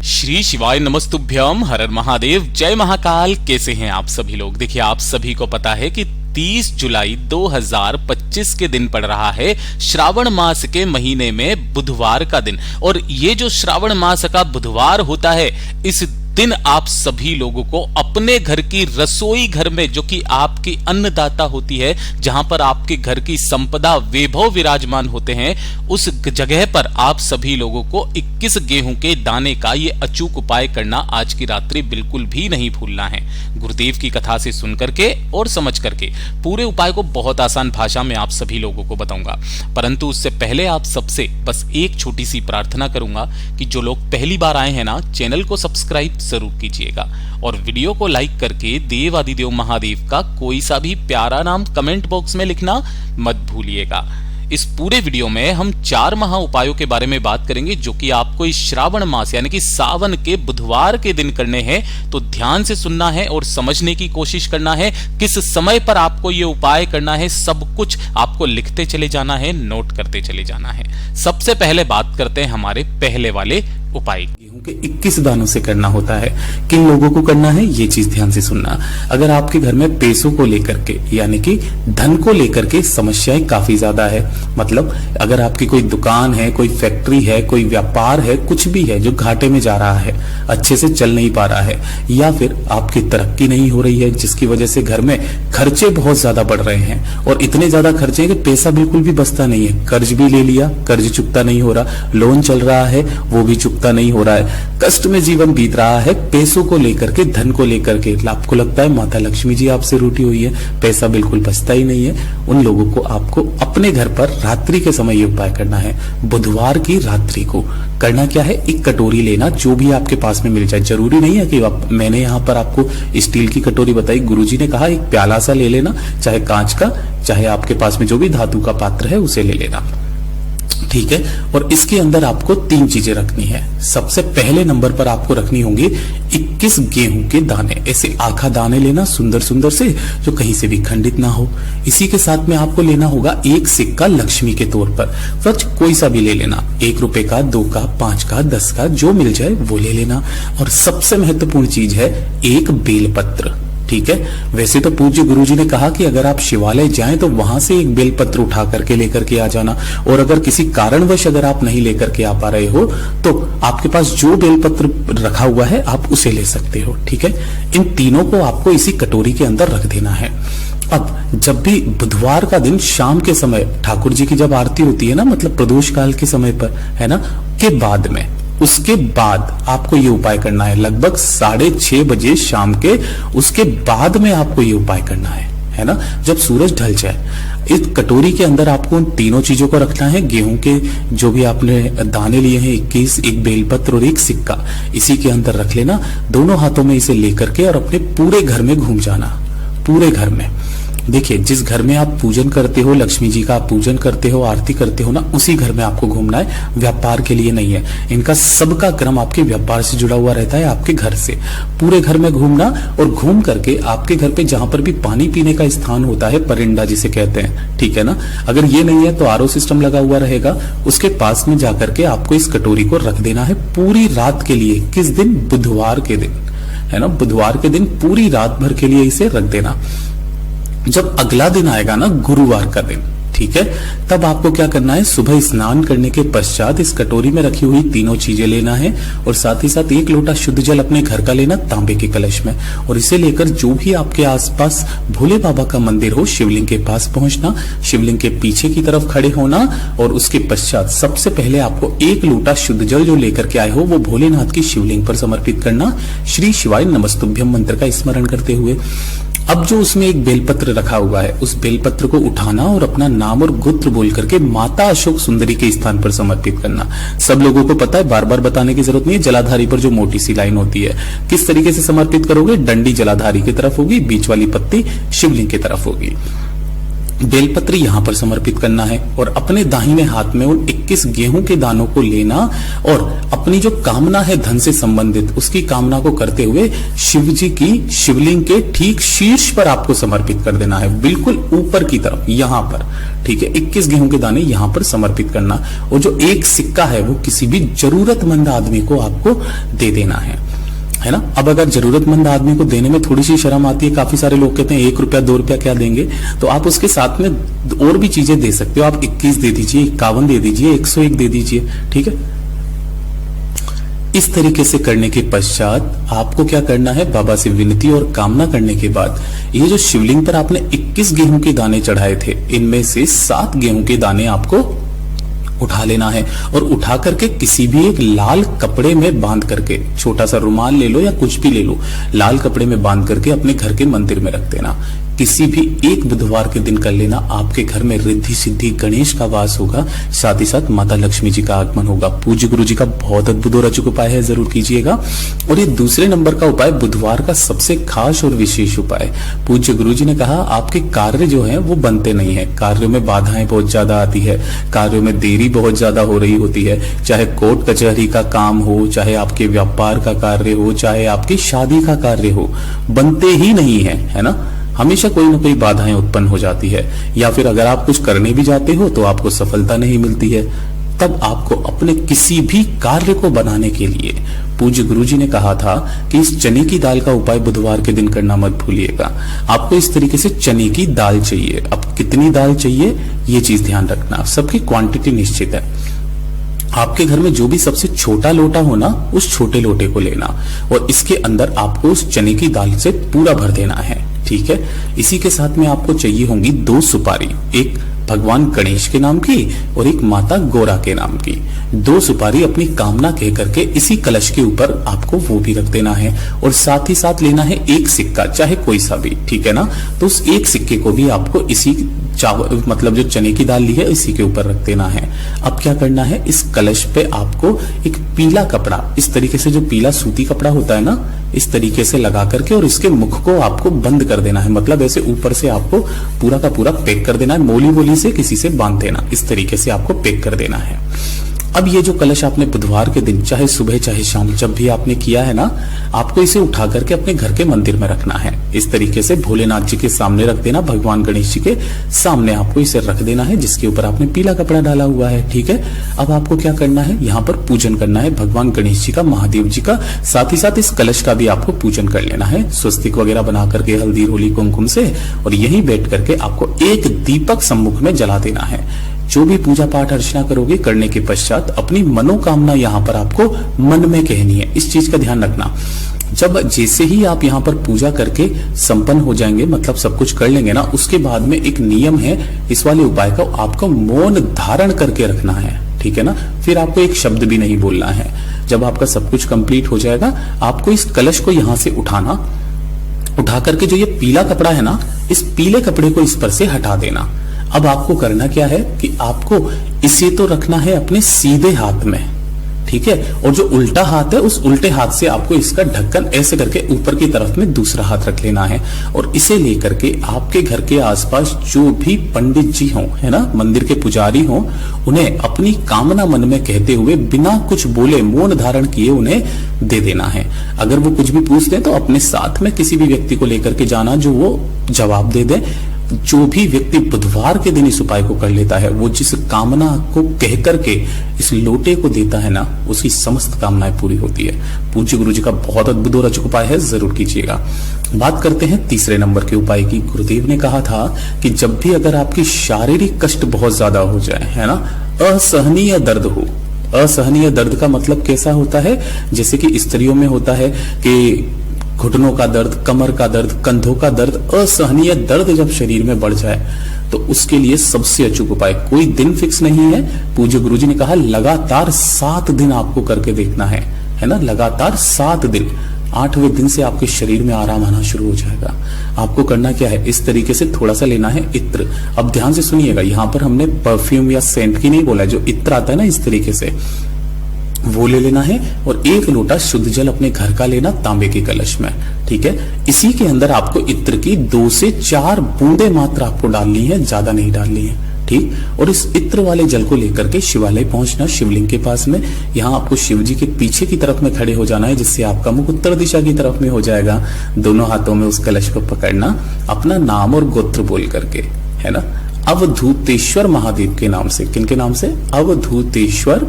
श्री शिवाय नमस्तुभ्यम, हर हर महादेव, जय महाकाल। कैसे हैं आप सभी लोग। देखिए, आप सभी को पता है कि 30 जुलाई 2025 के दिन पड़ रहा है श्रावण मास के महीने में बुधवार का दिन। और ये जो श्रावण मास का बुधवार होता है, इस दिन आप सभी लोगों को अपने घर की रसोई घर में, जो कि आपकी अन्नदाता होती है, जहां पर आपके घर की संपदा वैभव विराजमान होते हैं, उस जगह पर आप सभी लोगों को 21 गेहूं के दाने का ये अचूक उपाय करना आज की रात्रि बिल्कुल भी नहीं भूलना है। गुरुदेव की कथा से सुन करके और समझ करके पूरे उपाय को बहुत आसान भाषा में आप सभी लोगों को बताऊंगा। परंतु उससे पहले आप सबसे बस एक छोटी सी प्रार्थना करूंगा कि जो लोग पहली बार आए हैं ना, चैनल को सब्सक्राइब जरूर कीजिएगा और वीडियो को लाइक करके देव आदिदेव महादेव का कोई सा भी प्यारा नाम कमेंट बॉक्स में लिखना मत भूलिएगा। इस पूरे वीडियो में हम 4 महा उपायों के बारे में बात करेंगे, जो कि आपको इस श्रावण मास यानी कि सावन के बुधवार के दिन करने हैं। तो ध्यान से सुनना है और समझने की कोशिश करना है किस समय पर आपको ये उपाय करना है। सब कुछ आपको लिखते चले जाना है, नोट करते चले जाना है। सबसे पहले बात करते हैं हमारे पहले वाले उपाय। गेहूं के 21 दानों से करना होता है। किन लोगों को करना है, ये चीज ध्यान से सुनना। अगर आपके घर में पैसों को लेकर के यानी कि धन को लेकर के समस्याएं काफी ज्यादा है, मतलब अगर आपकी कोई दुकान है, कोई फैक्ट्री है, कोई व्यापार है, कुछ भी है जो घाटे में जा रहा है, अच्छे से चल नहीं पा रहा है, या फिर आपकी तरक्की नहीं हो रही है, जिसकी वजह से घर में खर्चे बहुत ज्यादा बढ़ रहे हैं और इतने ज्यादा खर्चे हैं कि पैसा बिल्कुल भी बचता नहीं है। कर्ज भी ले लिया, कर्ज चुकता नहीं हो रहा, लोन चल रहा है, वो भी चुकता नहीं हो रहा है, कष्ट में जीवन बीत रहा है। पैसों को लेकर के, धन को लेकर के आपको लगता है माता लक्ष्मी जी आपसे रूठी हुई है, पैसा बिल्कुल बचता ही नहीं है। उन लोगों को आपको अपने घर पर रात्रि के समय ये उपाय करना है। बुधवार की रात्रि को करना क्या है, एक कटोरी लेना, जो भी आपके पास में मिल जाए। जरूरी नहीं है कि मैंने यहाँ पर आपको स्टील की कटोरी बताई, गुरुजी ने कहा एक प्याला सा ले लेना, चाहे कांच का, चाहे आपके पास में जो भी धातु का पात्र है उसे ले लेना, ठीक है। और इसके अंदर आपको 3 चीजें रखनी है। सबसे पहले नंबर पर आपको रखनी होंगी 21 गेहूं के दाने। ऐसे आखा दाने लेना, सुंदर सुंदर से, जो कहीं से भी खंडित ना हो। इसी के साथ में आपको लेना होगा एक सिक्का लक्ष्मी के तौर पर, कोई सा भी ले लेना, 1 रुपए का, 2 का, 5 का, 10 का, जो मिल जाए वो ले लेना। और सबसे महत्वपूर्ण चीज है एक बेलपत्र, ठीक है। वैसे तो पूज्य गुरुजी ने कहा कि अगर आप शिवालय जाएं तो वहां से एक बेलपत्र उठा करके लेकर के आ जाना, और अगर किसी कारणवश अगर आप नहीं लेकर के आ पा रहे हो तो आपके पास जो बेलपत्र रखा हुआ है आप उसे ले सकते हो, ठीक है। इन तीनों को आपको इसी कटोरी के अंदर रख देना है। अब जब भी बुधवार का दिन शाम के समय ठाकुर जी की जब आरती होती है ना, मतलब प्रदोष काल के समय पर, है ना, के बाद में, उसके बाद आपको ये उपाय करना है। लगभग 6:30 बजे शाम के, उसके बाद में आपको ये उपाय करना है ना, जब सूरज ढल जाए। इस कटोरी के अंदर आपको उन तीनों चीजों को रखना है। गेहूं के जो भी आपने दाने लिए हैं 21, एक बेलपत्र और एक सिक्का, इसी के अंदर रख लेना। दोनों हाथों में इसे लेकर के और अपने पूरे घर में घूम जाना, पूरे घर में। देखिए, जिस घर में आप पूजन करते हो, लक्ष्मी जी का आप पूजन करते हो, आरती करते हो ना, उसी घर में आपको घूमना है, व्यापार के लिए नहीं है। इनका सबका क्रम आपके व्यापार से जुड़ा हुआ रहता है, आपके घर से। पूरे घर में घूमना, और घूम करके आपके घर पे जहां पर भी पानी पीने का स्थान होता है, परिंदा जिसे कहते हैं, ठीक है ना, अगर ये नहीं है तो आरओ सिस्टम लगा हुआ रहेगा, उसके पास में जाकर के आपको इस कटोरी को रख देना है पूरी रात के लिए। किस दिन, बुधवार के दिन, है ना, बुधवार के दिन पूरी रात भर के लिए इसे रख देना। जब अगला दिन आएगा ना, गुरुवार का दिन, ठीक है, तब आपको क्या करना है, सुबह स्नान करने के पश्चात इस कटोरी में रखी हुई तीनों चीजें लेना है, और साथ ही साथ 1 लोटा शुद्ध जल अपने घर का लेना, तांबे के कलश में, और इसे लेकर जो भी आपके आसपास भोले बाबा का मंदिर हो, शिवलिंग के पास पहुंचना, शिवलिंग के पीछे की तरफ खड़े होना, और उसके पश्चात सबसे पहले आपको 1 लोटा शुद्ध जल जो लेकर के आए हो वो भोलेनाथ की शिवलिंग पर समर्पित करना, श्री शिवाय नमस्तुभ्यम मंत्र का स्मरण करते हुए। अब जो उसमें एक बेलपत्र रखा हुआ है, उस बेलपत्र को उठाना और अपना नाम और गोत्र बोल करके माता अशोक सुंदरी के स्थान पर समर्पित करना। सब लोगों को पता है, बार बार बताने की जरूरत नहीं है। जलाधारी पर जो मोटी सी लाइन होती है, किस तरीके से समर्पित करोगे, डंडी जलाधारी की तरफ होगी, बीच वाली पत्ती शिवलिंग की तरफ होगी। बेलपत्र यहां पर समर्पित करना है और अपने दाहिने हाथ में उन 21 गेहूं के दानों को लेना और अपनी जो कामना है धन से संबंधित उसकी कामना को करते हुए शिव जी की शिवलिंग के ठीक शीर्ष पर आपको समर्पित कर देना है, बिल्कुल ऊपर की तरफ यहां पर। ठीक है, 21 गेहूं के दाने यहां पर समर्पित करना और जो एक सिक्का है वो किसी भी जरूरतमंद आदमी को आपको दे देना है ना। अब अगर जरूरतमंद आदमी को देने में थोड़ी सी शर्म आती है, काफी सारे लोग कहते हैं 1 रुपया 2 रुपया क्या देंगे, तो आप उसके साथ में और भी चीजें दे सकते हो। आप 21 दे दीजिए, 51 दे दीजिए, 101 दे दीजिए। ठीक है, इस तरीके से करने के पश्चात आपको क्या करना है, बाबा से विनती और कामना करने के बाद ये जो शिवलिंग पर आपने 21 गेहूं के दाने चढ़ाए थे, इनमें से 7 गेहूं के दाने आपको उठा लेना है और उठा करके किसी भी एक लाल कपड़े में बांध करके, छोटा सा रुमाल ले लो या कुछ भी ले लो, लाल कपड़े में बांध करके अपने घर के मंदिर में रख देना। किसी भी एक बुधवार के दिन कर लेना, आपके घर में रिद्धि सिद्धि गणेश का वास होगा, साथ ही साथ माता लक्ष्मी जी का आगमन होगा। पूज्य गुरु जी का बहुत अद्भुत और अचूक उपाय है, जरूर कीजिएगा। और ये दूसरे नंबर का उपाय, बुधवार का सबसे खास और विशेष उपाय। पूज्य गुरु जी ने कहा आपके कार्य जो है वो बनते नहीं है, कार्यों में बाधाएं बहुत ज्यादा आती है, कार्यों में देरी बहुत ज्यादा हो रही होती है, चाहे कोर्ट कचहरी का काम हो, चाहे आपके व्यापार का कार्य हो, चाहे आपकी शादी का कार्य हो, बनते ही नहीं है ना। हमेशा कोई ना कोई बाधाएं उत्पन्न हो जाती है, या फिर अगर आप कुछ करने भी जाते हो तो आपको सफलता नहीं मिलती है। तब आपको अपने किसी भी कार्य को बनाने के लिए पूज्य गुरुजी ने कहा था कि इस चने की दाल का उपाय बुधवार के दिन करना मत भूलिएगा। आपको इस तरीके से चने की दाल चाहिए। अब कितनी दाल चाहिए ये चीज ध्यान रखना, सबकी क्वांटिटी निश्चित है। आपके घर में जो भी सबसे छोटा लोटा हो ना, उस छोटे लोटे को लेना और इसके अंदर आपको उस चने की दाल से पूरा भर देना है। ठीक है, इसी के साथ में आपको चाहिए होंगी 2 सुपारी, एक भगवान गणेश के नाम की और एक माता गौरा के नाम की। 2 सुपारी अपनी कामना कह करके इसी कलश के ऊपर आपको वो भी रख देना है और साथ ही साथ लेना है एक सिक्का, चाहे कोई सा भी, ठीक है ना। तो उस एक सिक्के को भी आपको इसी चावल मतलब जो चने की दाल ली है इसी के ऊपर रख देना है। अब क्या करना है, इस कलश पे आपको एक पीला कपड़ा, इस तरीके से जो पीला सूती कपड़ा होता है ना, इस तरीके से लगा करके और इसके मुख को आपको बंद कर देना है, मतलब ऐसे ऊपर से आपको पूरा का पूरा पैक कर देना है, मोली वोली से किसी से बांध देना, इस तरीके से आपको पैक कर देना है। अब ये जो कलश आपने बुधवार के दिन चाहे सुबह चाहे शाम जब भी आपने किया है ना, आपको इसे उठा करके अपने घर के मंदिर में रखना है। इस तरीके से भोलेनाथ जी के सामने रख देना, भगवान गणेश जी के सामने आपको इसे रख देना है जिसके ऊपर आपने पीला कपड़ा डाला हुआ है। ठीक है, अब आपको क्या करना है, यहाँ पर पूजन करना है भगवान गणेश जी का, महादेव जी का, साथ ही साथ इस कलश का भी आपको पूजन कर लेना है स्वस्तिक वगैरह बना करके हल्दी रोली कुमकुम से, और यहीं बैठ करके आपको एक दीपक सम्मुख में जला देना है। जो भी पूजा पाठ अर्चना करोगे करने के पश्चात अपनी मनोकामना यहाँ पर आपको मन में कहनी है। इस चीज का ध्यान रखना, जब जैसे ही आप यहाँ पर पूजा करके संपन्न हो जाएंगे, मतलब सब कुछ कर लेंगे ना, उसके बाद में एक नियम है इस वाले उपाय का, आपको मौन धारण करके रखना है। ठीक है ना, फिर आपको एक शब्द भी नहीं बोलना है। जब आपका सब कुछ कंप्लीट हो जाएगा, आपको इस कलश को यहाँ से उठा करके जो ये पीला कपड़ा है ना, इस पीले कपड़े को इस पर से हटा देना। अब आपको करना क्या है कि आपको इसे तो रखना है अपने सीधे हाथ में, ठीक है, और जो उल्टा हाथ है उस उल्टे हाथ से आपको इसका ढक्कन ऐसे करके ऊपर की तरफ में दूसरा हाथ रख लेना है और इसे लेकर के आपके घर के आसपास जो भी पंडित जी हों, है ना, मंदिर के पुजारी हों, उन्हें अपनी कामना मन में कहते हुए बिना कुछ बोले मौन धारण किए उन्हें दे देना है। अगर वो कुछ भी पूछ दें तो अपने साथ में किसी भी व्यक्ति को लेकर के जाना जो वो जवाब दे दे। जो भी व्यक्ति बुधवार के दिन इस उपाय को कर लेता है, वो जिस कामना को कह करके इस लोटे को देता है ना, उसकी समस्त कामनाएं पूरी होती है। पूज्य गुरु जी का बहुत अद्भुत और अचूक उपाय है, जरूर कीजिएगा। बात करते हैं तीसरे नंबर के उपाय की। गुरुदेव ने कहा था कि जब भी अगर आपकी शारीरिक कष्ट बहुत ज्यादा हो जाए, है ना, असहनीय दर्द हो, असहनीय दर्द का मतलब कैसा होता है, जैसे कि स्त्रियों में होता है कि घुटनों का दर्द, कमर का दर्द, कंधों का दर्द, असहनीय दर्द जब शरीर में बढ़ जाए तो उसके लिए सबसे अचूक उपाय, कोई दिन फिक्स नहीं है। पूज्य गुरुजी ने कहा लगातार 7 दिन आपको करके देखना है ना, लगातार 7 दिन। 8वें दिन से आपके शरीर में आराम आना शुरू हो जाएगा। आपको करना क्या है, इस तरीके से थोड़ा सा लेना है इत्र। अब ध्यान से सुनिएगा, यहाँ पर हमने परफ्यूम या सेंट की नहीं बोला है, जो इत्र आता है ना, इस तरीके से वो ले लेना है और 1 लोटा शुद्ध जल अपने घर का लेना तांबे के कलश में। ठीक है, इसी के अंदर आपको इत्र की 2 से 4 बूंदे मात्र आपको डालनी है, ज्यादा नहीं डालनी है। ठीक, और इस इत्र वाले जल को लेकर के शिवालय पहुंचना, शिवलिंग के पास में। यहाँ आपको शिव जी के पीछे की तरफ में खड़े हो जाना है, जिससे आपका मुख उत्तर दिशा की तरफ में हो जाएगा। दोनों हाथों में उस कलश को पकड़ना, अपना नाम और गोत्र बोल करके, है ना, अवधूतेश्वर महादेव के नाम से। किनके नाम से? अवधूतेश्वर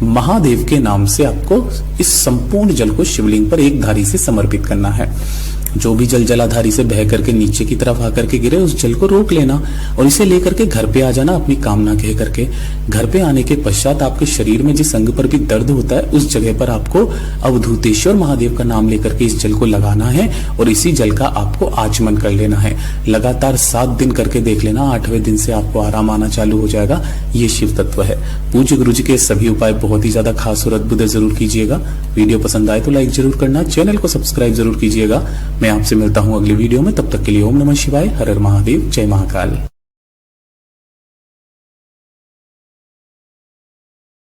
महादेव के नाम से आपको इस संपूर्ण जल को शिवलिंग पर एक धारी से समर्पित करना है। जो भी जल जलाधारी से बह करके नीचे की तरफ आकर के गिरे, उस जल को रोक लेना और इसे लेकर के घर पे आ जाना अपनी कामना कह करके। घर पे आने के पश्चात आपके शरीर में जिस अंग पर भी दर्द होता है, उस जगह पर आपको अवधूतेश्वर महादेव का नाम लेकर के इस जल को लगाना है और इसी जल का आपको आचमन कर लेना है। लगातार 7 दिन करके देख लेना, 8वें दिन से आपको आराम आना चालू हो जाएगा। ये शिव तत्व है। पूज्य गुरु जी के सभी उपाय बहुत ही ज्यादा खास और अद्भुत जरूर कीजिएगा। वीडियो पसंद आए तो लाइक जरूर करना, चैनल को सब्सक्राइब जरूर कीजिएगा। मैं आपसे मिलता हूं अगली वीडियो में, तब तक के लिए ओम नमः शिवाय, हर हर महादेव, जय महाकाल।